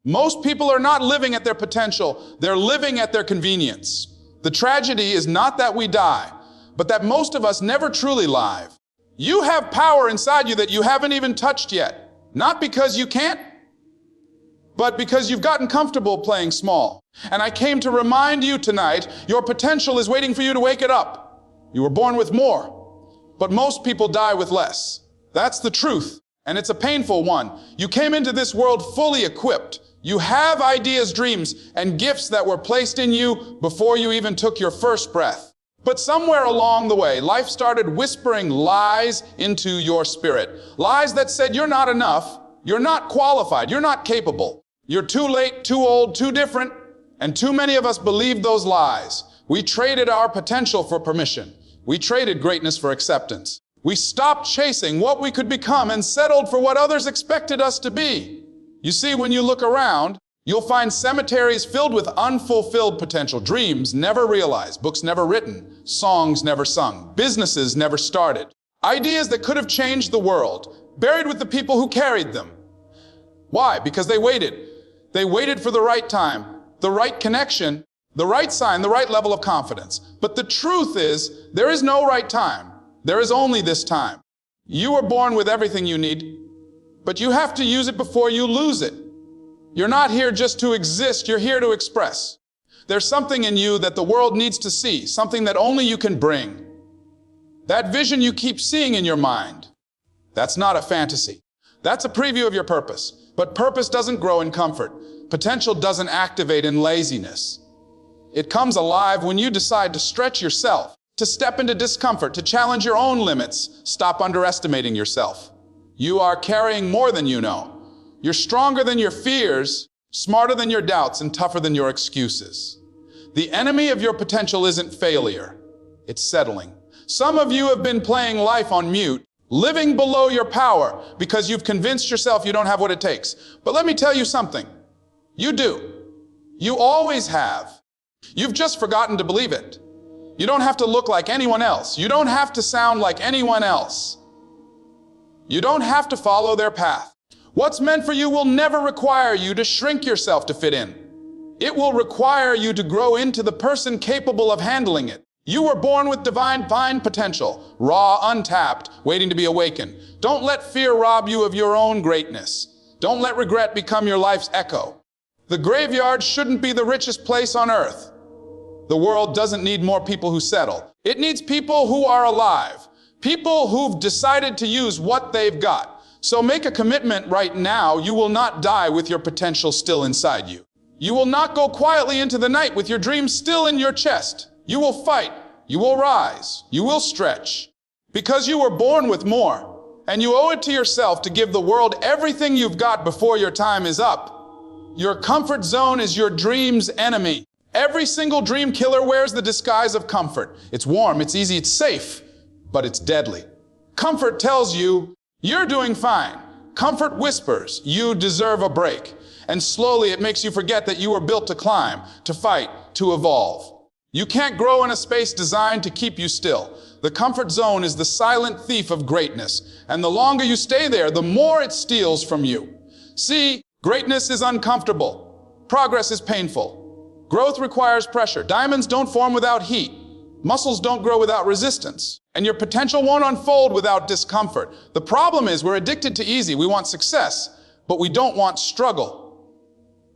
Most people are not living at their potential, they're living at their convenience. The tragedy is not that we die, but that most of us never truly live. You have power inside you that you haven't even touched yet. Not because you can't, but because you've gotten comfortable playing small. And I came to remind you tonight, your potential is waiting for you to wake it up. You were born with more, but most people die with less. That's the truth, and it's a painful one. You came into this world fully equipped. You have ideas, dreams, and gifts that were placed in you before you even took your first breath. But somewhere along the way, life started whispering lies into your spirit. Lies that said you're not enough, you're not qualified, you're not capable. You're too late, too old, too different, and too many of us believed those lies. We traded our potential for permission. We traded greatness for acceptance. We stopped chasing what we could become and settled for what others expected us to be. You see, when you look around, you'll find cemeteries filled with unfulfilled potential, dreams never realized, books never written, songs never sung, businesses never started, ideas that could have changed the world, buried with the people who carried them. Why? Because they waited. They waited for the right time, the right connection, the right sign, the right level of confidence. But the truth is, there is no right time. There is only this time. You were born with everything you need, but you have to use it before you lose it. You're not here just to exist, you're here to express. There's something in you that the world needs to see, something that only you can bring. That vision you keep seeing in your mind, that's not a fantasy. That's a preview of your purpose. But purpose doesn't grow in comfort. Potential doesn't activate in laziness. It comes alive when you decide to stretch yourself, to step into discomfort, to challenge your own limits. Stop underestimating yourself. You are carrying more than you know. You're stronger than your fears, smarter than your doubts, and tougher than your excuses. The enemy of your potential isn't failure. It's settling. Some of you have been playing life on mute, living below your power because you've convinced yourself you don't have what it takes. But let me tell you something. You do. You always have. You've just forgotten to believe it. You don't have to look like anyone else. You don't have to sound like anyone else. You don't have to follow their path. What's meant for you will never require you to shrink yourself to fit in. It will require you to grow into the person capable of handling it. You were born with divine potential, raw, untapped, waiting to be awakened. Don't let fear rob you of your own greatness. Don't let regret become your life's echo. The graveyard shouldn't be the richest place on earth. The world doesn't need more people who settle. It needs people who are alive, people who've decided to use what they've got. So make a commitment right now. You will not die with your potential still inside you. You will not go quietly into the night with your dreams still in your chest. You will fight, you will rise, you will stretch, because you were born with more, and you owe it to yourself to give the world everything you've got before your time is up. Your comfort zone is your dream's enemy. Every single dream killer wears the disguise of comfort. It's warm, it's easy, it's safe, but it's deadly. Comfort tells you, you're doing fine. Comfort whispers, you deserve a break. And slowly it makes you forget that you were built to climb, to fight, to evolve. You can't grow in a space designed to keep you still. The comfort zone is the silent thief of greatness, and the longer you stay there, the more it steals from you. See, greatness is uncomfortable. Progress is painful. Growth requires pressure. Diamonds don't form without heat. Muscles don't grow without resistance. And your potential won't unfold without discomfort. The problem is we're addicted to easy. We want success, but we don't want struggle.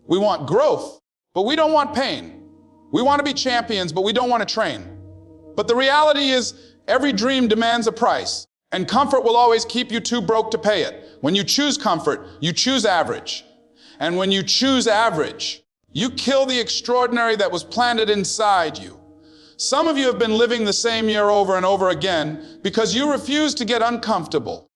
We want growth, but we don't want pain. We want to be champions, but we don't want to train. But the reality is, every dream demands a price, and comfort will always keep you too broke to pay it. When you choose comfort, you choose average. And when you choose average, you kill the extraordinary that was planted inside you. Some of you have been living the same year over and over again because you refuse to get uncomfortable.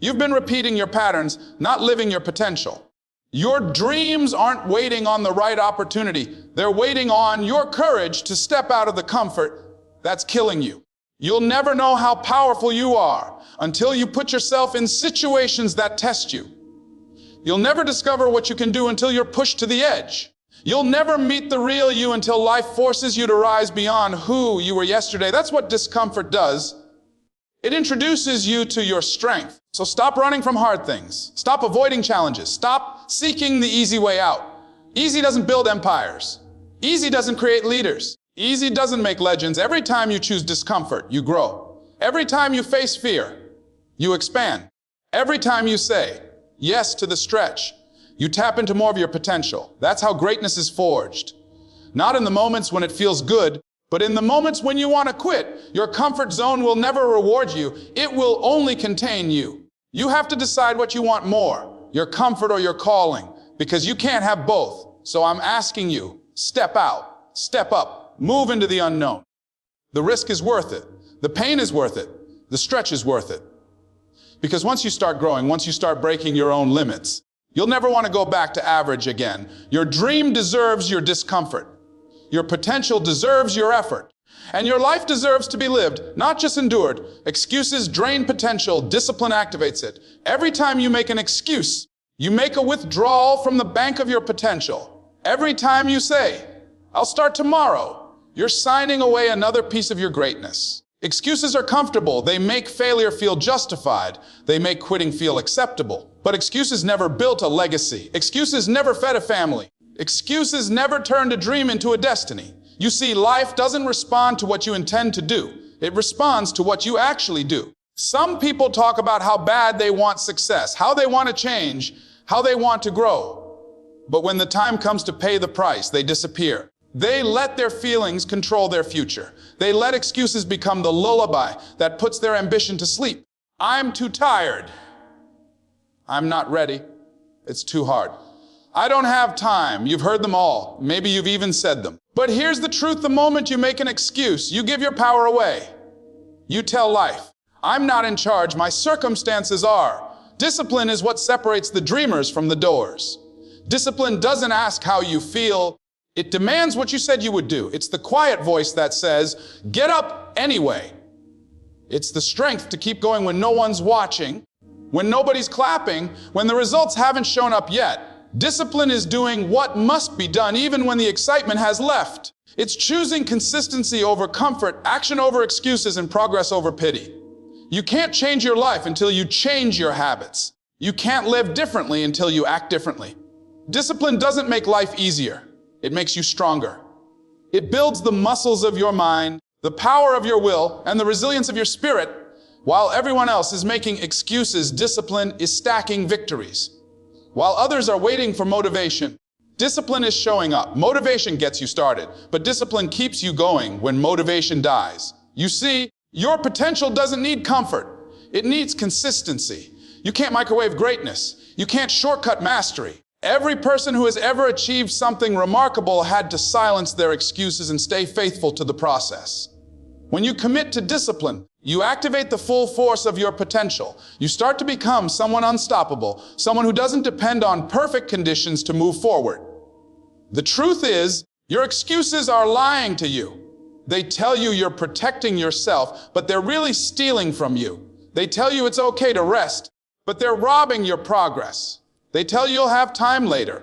You've been repeating your patterns, not living your potential. Your dreams aren't waiting on the right opportunity. They're waiting on your courage to step out of the comfort that's killing you. You'll never know how powerful you are until you put yourself in situations that test you. You'll never discover what you can do until you're pushed to the edge. You'll never meet the real you until life forces you to rise beyond who you were yesterday. That's what discomfort does. It introduces you to your strength. So stop running from hard things. Stop avoiding challenges. Stop seeking the easy way out. Easy doesn't build empires. Easy doesn't create leaders. Easy doesn't make legends. Every time you choose discomfort, you grow. Every time you face fear, you expand. Every time you say yes to the stretch, you tap into more of your potential. That's how greatness is forged. Not in the moments when it feels good, but in the moments when you want to quit. Your comfort zone will never reward you. It will only contain you. You have to decide what you want more, your comfort or your calling, because you can't have both. So I'm asking you, step out, step up, move into the unknown. The risk is worth it. The pain is worth it. The stretch is worth it. Because once you start growing, once you start breaking your own limits, you'll never want to go back to average again. Your dream deserves your discomfort. Your potential deserves your effort. And your life deserves to be lived, not just endured. Excuses drain potential, discipline activates it. Every time you make an excuse, you make a withdrawal from the bank of your potential. Every time you say, I'll start tomorrow, you're signing away another piece of your greatness. Excuses are comfortable. They make failure feel justified. They make quitting feel acceptable. But excuses never built a legacy. Excuses never fed a family. Excuses never turned a dream into a destiny. You see, life doesn't respond to what you intend to do. It responds to what you actually do. Some people talk about how bad they want success, how they want to change, how they want to grow. But when the time comes to pay the price, they disappear. They let their feelings control their future. They let excuses become the lullaby that puts their ambition to sleep. I'm too tired. I'm not ready. It's too hard. I don't have time. You've heard them all. Maybe you've even said them. But here's the truth. The moment you make an excuse, you give your power away. You tell life, I'm not in charge. My circumstances are. Discipline is what separates the dreamers from the doers. Discipline doesn't ask how you feel. It demands what you said you would do. It's the quiet voice that says, get up anyway. It's the strength to keep going when no one's watching, when nobody's clapping, when the results haven't shown up yet. Discipline is doing what must be done even when the excitement has left. It's choosing consistency over comfort, action over excuses, and progress over pity. You can't change your life until you change your habits. You can't live differently until you act differently. Discipline doesn't make life easier. It makes you stronger. It builds the muscles of your mind, the power of your will, and the resilience of your spirit. While everyone else is making excuses, discipline is stacking victories. While others are waiting for motivation, discipline is showing up. Motivation gets you started, but discipline keeps you going when motivation dies. You see, your potential doesn't need comfort. It needs consistency. You can't microwave greatness. You can't shortcut mastery. Every person who has ever achieved something remarkable had to silence their excuses and stay faithful to the process. When you commit to discipline, you activate the full force of your potential. You start to become someone unstoppable, someone who doesn't depend on perfect conditions to move forward. The truth is, your excuses are lying to you. They tell you you're protecting yourself, but they're really stealing from you. They tell you it's okay to rest, but they're robbing your progress. They tell you you'll have time later,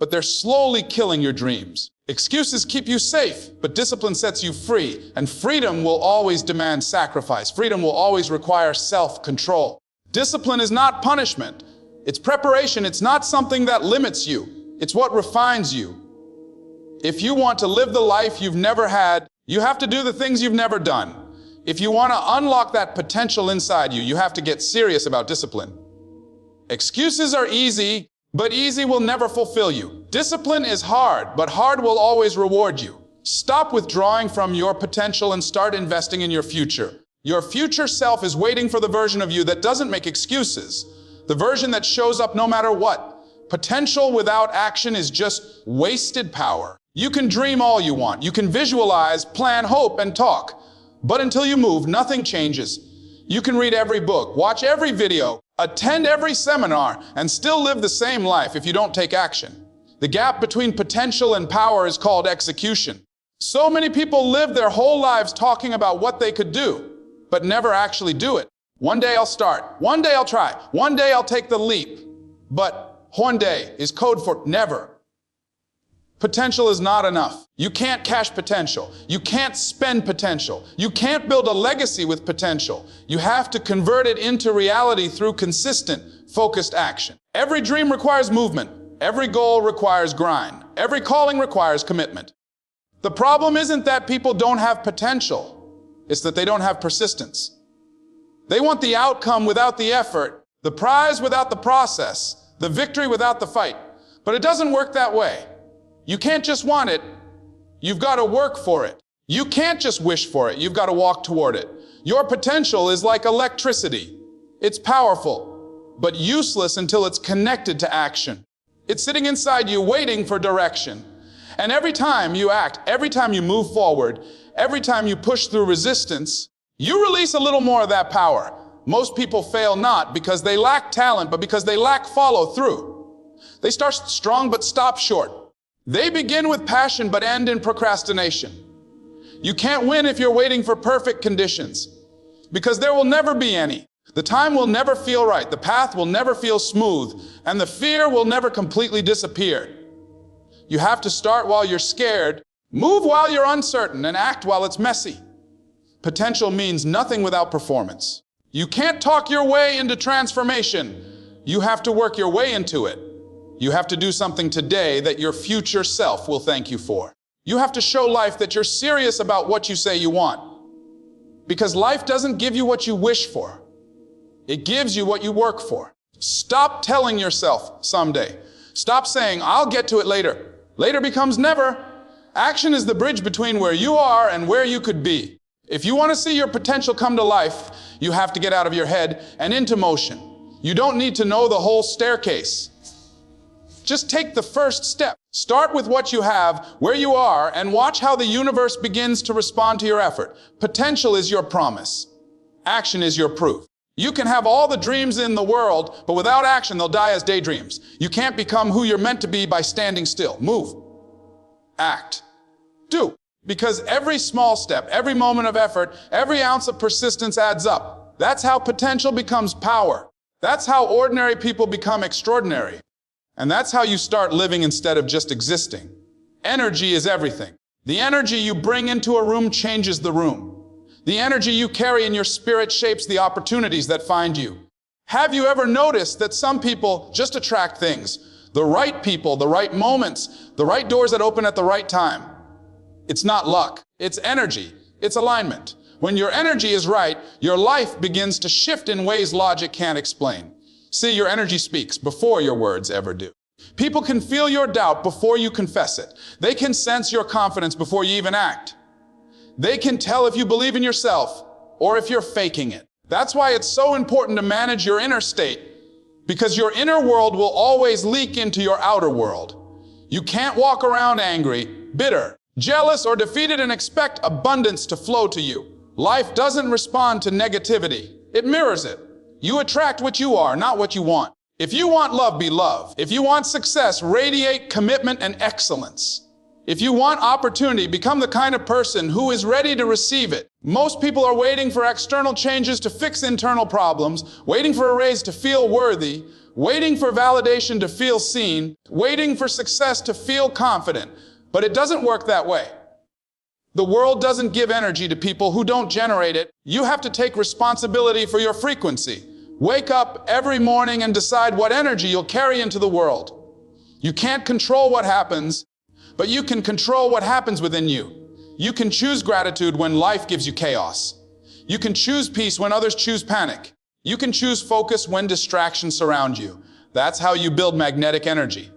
but they're slowly killing your dreams. Excuses keep you safe, but discipline sets you free, and freedom will always demand sacrifice. Freedom will always require self-control. Discipline is not punishment. It's preparation. It's not something that limits you. It's what refines you. If you want to live the life you've never had, you have to do the things you've never done. If you want to unlock that potential inside you, you have to get serious about discipline. Excuses are easy, but easy will never fulfill you. Discipline is hard, but hard will always reward you. Stop withdrawing from your potential and start investing in your future. Your future self is waiting for the version of you that doesn't make excuses, the version that shows up no matter what. Potential without action is just wasted power. You can dream all you want. You can visualize, plan, hope, and talk. But until you move, nothing changes. You can read every book, watch every video, attend every seminar, and still live the same life if you don't take action. The gap between potential and power is called execution. So many people live their whole lives talking about what they could do, but never actually do it. One day I'll start. One day I'll try. One day I'll take the leap. But one day is code for never. Potential is not enough. You can't cash potential. You can't spend potential. You can't build a legacy with potential. You have to convert it into reality through consistent, focused action. Every dream requires movement. Every goal requires grind. Every calling requires commitment. The problem isn't that people don't have potential. It's that they don't have persistence. They want the outcome without the effort, the prize without the process, the victory without the fight. But it doesn't work that way. You can't just want it. You've got to work for it. You can't just wish for it. You've got to walk toward it. Your potential is like electricity. It's powerful, but useless until it's connected to action. It's sitting inside you waiting for direction. And every time you act, every time you move forward, every time you push through resistance, you release a little more of that power. Most people fail not because they lack talent, but because they lack follow through. They start strong but stop short. They begin with passion but end in procrastination. You can't win if you're waiting for perfect conditions, because there will never be any. The time will never feel right, the path will never feel smooth, and the fear will never completely disappear. You have to start while you're scared, move while you're uncertain, and act while it's messy. Potential means nothing without performance. You can't talk your way into transformation. You have to work your way into it. You have to do something today that your future self will thank you for. You have to show life that you're serious about what you say you want. Because life doesn't give you what you wish for. It gives you what you work for. Stop telling yourself someday. Stop saying, I'll get to it later. Later becomes never. Action is the bridge between where you are and where you could be. If you want to see your potential come to life, you have to get out of your head and into motion. You don't need to know the whole staircase. Just take the first step. Start with what you have, where you are, and watch how the universe begins to respond to your effort. Potential is your promise. Action is your proof. You can have all the dreams in the world, but without action, they'll die as daydreams. You can't become who you're meant to be by standing still. Move. Act. Do. Because every small step, every moment of effort, every ounce of persistence adds up. That's how potential becomes power. That's how ordinary people become extraordinary. And that's how you start living instead of just existing. Energy is everything. The energy you bring into a room changes the room. The energy you carry in your spirit shapes the opportunities that find you. Have you ever noticed that some people just attract things? The right people, the right moments, the right doors that open at the right time. It's not luck, it's energy, it's alignment. When your energy is right, your life begins to shift in ways logic can't explain. See, your energy speaks before your words ever do. People can feel your doubt before you confess it. They can sense your confidence before you even act. They can tell if you believe in yourself or if you're faking it. That's why it's so important to manage your inner state, because your inner world will always leak into your outer world. You can't walk around angry, bitter, jealous, or defeated and expect abundance to flow to you. Life doesn't respond to negativity. It mirrors it. You attract what you are, not what you want. If you want love, be love. If you want success, radiate commitment and excellence. If you want opportunity, become the kind of person who is ready to receive it. Most people are waiting for external changes to fix internal problems, waiting for a raise to feel worthy, waiting for validation to feel seen, waiting for success to feel confident. But it doesn't work that way. The world doesn't give energy to people who don't generate it. You have to take responsibility for your frequency. Wake up every morning and decide what energy you'll carry into the world. You can't control what happens, but you can control what happens within you. You can choose gratitude when life gives you chaos. You can choose peace when others choose panic. You can choose focus when distractions surround you. That's how you build magnetic energy.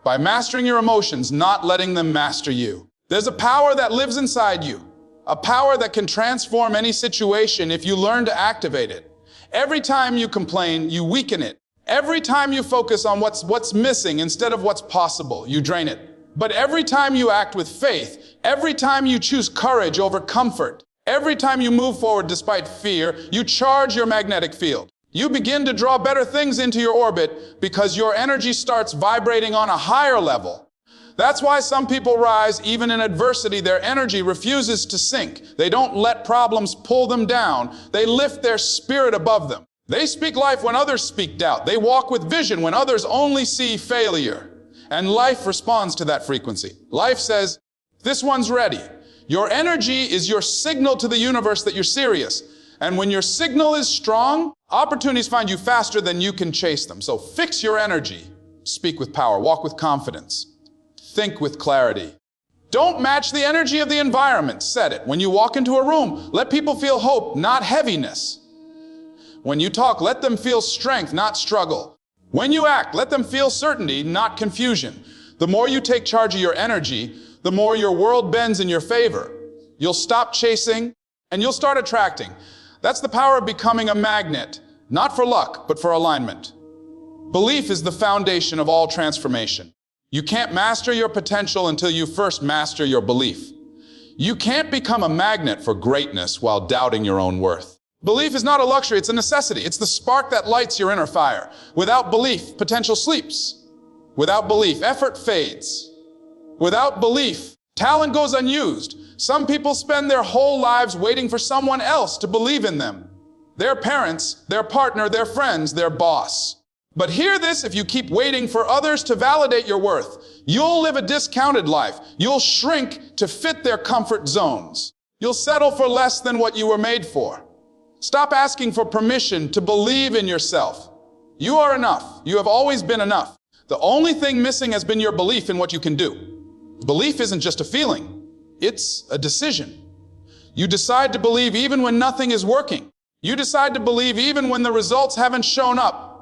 By mastering your emotions, not letting them master you. There's a power that lives inside you, a power that can transform any situation if you learn to activate it. Every time you complain, you weaken it. Every time you focus on what's missing instead of what's possible, you drain it. But every time you act with faith, every time you choose courage over comfort, every time you move forward despite fear, you charge your magnetic field. You begin to draw better things into your orbit because your energy starts vibrating on a higher level. That's why some people rise even in adversity. Their energy refuses to sink. They don't let problems pull them down. They lift their spirit above them. They speak life when others speak doubt. They walk with vision when others only see failure. And life responds to that frequency. Life says, this one's ready. Your energy is your signal to the universe that you're serious. And when your signal is strong, opportunities find you faster than you can chase them. So fix your energy. Speak with power. Walk with confidence. Think with clarity. Don't match the energy of the environment. Set it. When you walk into a room, let people feel hope, not heaviness. When you talk, let them feel strength, not struggle. When you act, let them feel certainty, not confusion. The more you take charge of your energy, the more your world bends in your favor. You'll stop chasing and you'll start attracting. That's the power of becoming a magnet, not for luck, but for alignment. Belief is the foundation of all transformation. You can't master your potential until you first master your belief. You can't become a magnet for greatness while doubting your own worth. Belief is not a luxury, it's a necessity. It's the spark that lights your inner fire. Without belief, potential sleeps. Without belief, effort fades. Without belief, talent goes unused. Some people spend their whole lives waiting for someone else to believe in them. Their parents, their partner, their friends, their boss. But hear this, if you keep waiting for others to validate your worth, you'll live a discounted life. You'll shrink to fit their comfort zones. You'll settle for less than what you were made for. Stop asking for permission to believe in yourself. You are enough. You have always been enough. The only thing missing has been your belief in what you can do. Belief isn't just a feeling. It's a decision. You decide to believe even when nothing is working. You decide to believe even when the results haven't shown up.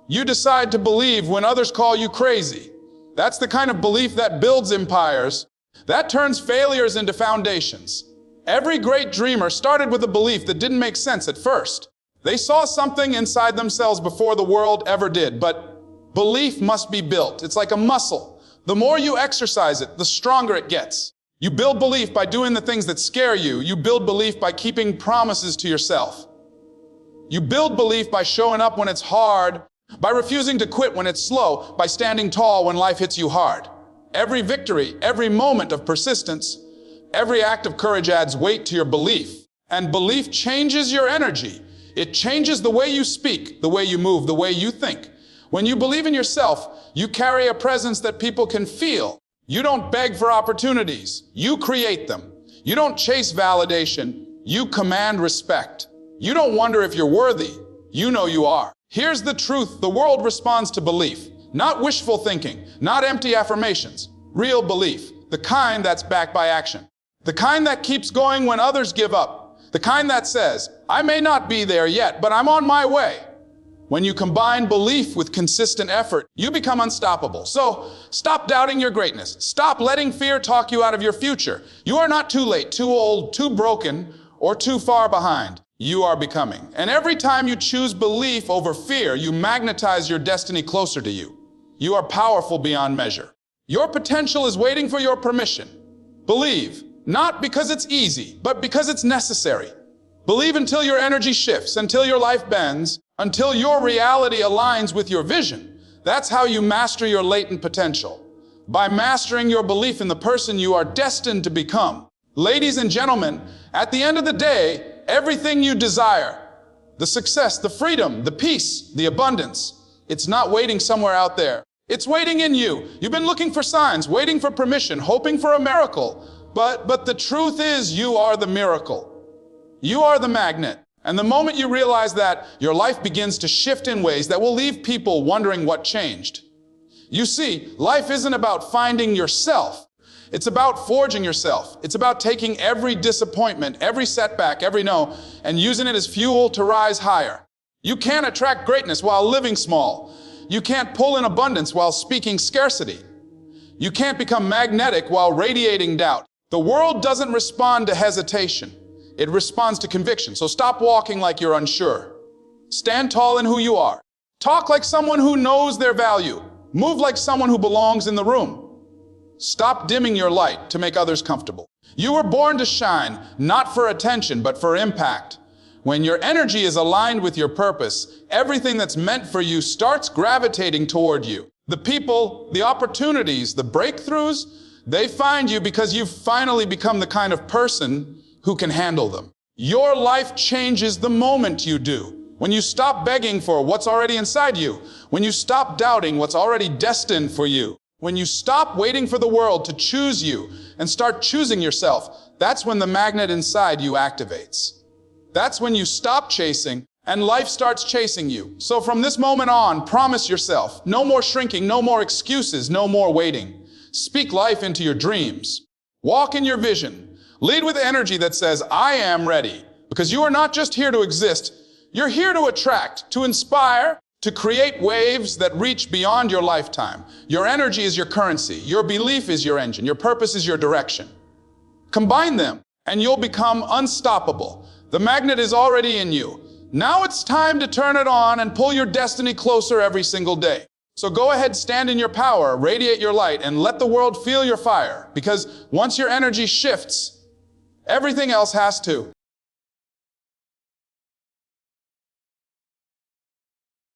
You decide to believe when others call you crazy. That's the kind of belief that builds empires. That turns failures into foundations. Every great dreamer started with a belief that didn't make sense at first. They saw something inside themselves before the world ever did, but belief must be built. It's like a muscle. The more you exercise it, the stronger it gets. You build belief by doing the things that scare you. You build belief by keeping promises to yourself. You build belief by showing up when it's hard, by refusing to quit when it's slow, by standing tall when life hits you hard. Every victory, every moment of persistence, every act of courage adds weight to your belief. And belief changes your energy. It changes the way you speak, the way you move, the way you think. When you believe in yourself, you carry a presence that people can feel. You don't beg for opportunities. You create them. You don't chase validation. You command respect. You don't wonder if you're worthy. You know you are. Here's the truth. The world responds to belief, not wishful thinking, not empty affirmations. Real belief, the kind that's backed by action. The kind that keeps going when others give up. The kind that says, I may not be there yet, but I'm on my way. When you combine belief with consistent effort, you become unstoppable. So stop doubting your greatness. Stop letting fear talk you out of your future. You are not too late, too old, too broken, or too far behind. You are becoming. And every time you choose belief over fear, you magnetize your destiny closer to you. You are powerful beyond measure. Your potential is waiting for your permission. Believe. Not because it's easy, but because it's necessary. Believe until your energy shifts, until your life bends, until your reality aligns with your vision. That's how you master your latent potential. By mastering your belief in the person you are destined to become. Ladies and gentlemen, at the end of the day, everything you desire, the success, the freedom, the peace, the abundance, it's not waiting somewhere out there. It's waiting in you. You've been looking for signs, waiting for permission, hoping for a miracle. But the truth is, you are the miracle. You are the magnet. And the moment you realize that, your life begins to shift in ways that will leave people wondering what changed. You see, life isn't about finding yourself. It's about forging yourself. It's about taking every disappointment, every setback, every no, and using it as fuel to rise higher. You can't attract greatness while living small. You can't pull in abundance while speaking scarcity. You can't become magnetic while radiating doubt. The world doesn't respond to hesitation. It responds to conviction. So stop walking like you're unsure. Stand tall in who you are. Talk like someone who knows their value. Move like someone who belongs in the room. Stop dimming your light to make others comfortable. You were born to shine, not for attention, but for impact. When your energy is aligned with your purpose, everything that's meant for you starts gravitating toward you. The people, the opportunities, the breakthroughs, they find you because you've finally become the kind of person who can handle them. Your life changes the moment you do. When you stop begging for what's already inside you. When you stop doubting what's already destined for you. When you stop waiting for the world to choose you and start choosing yourself, that's when the magnet inside you activates. That's when you stop chasing and life starts chasing you. So from this moment on, promise yourself, no more shrinking, no more excuses, no more waiting. Speak life into your dreams. Walk in your vision. Lead with energy that says, I am ready. Because you are not just here to exist, you're here to attract, to inspire, to create waves that reach beyond your lifetime. Your energy is your currency. Your belief is your engine. Your purpose is your direction. Combine them, and you'll become unstoppable. The magnet is already in you. Now it's time to turn it on and pull your destiny closer every single day. So go ahead, stand in your power, radiate your light, and let the world feel your fire. Because once your energy shifts, everything else has to.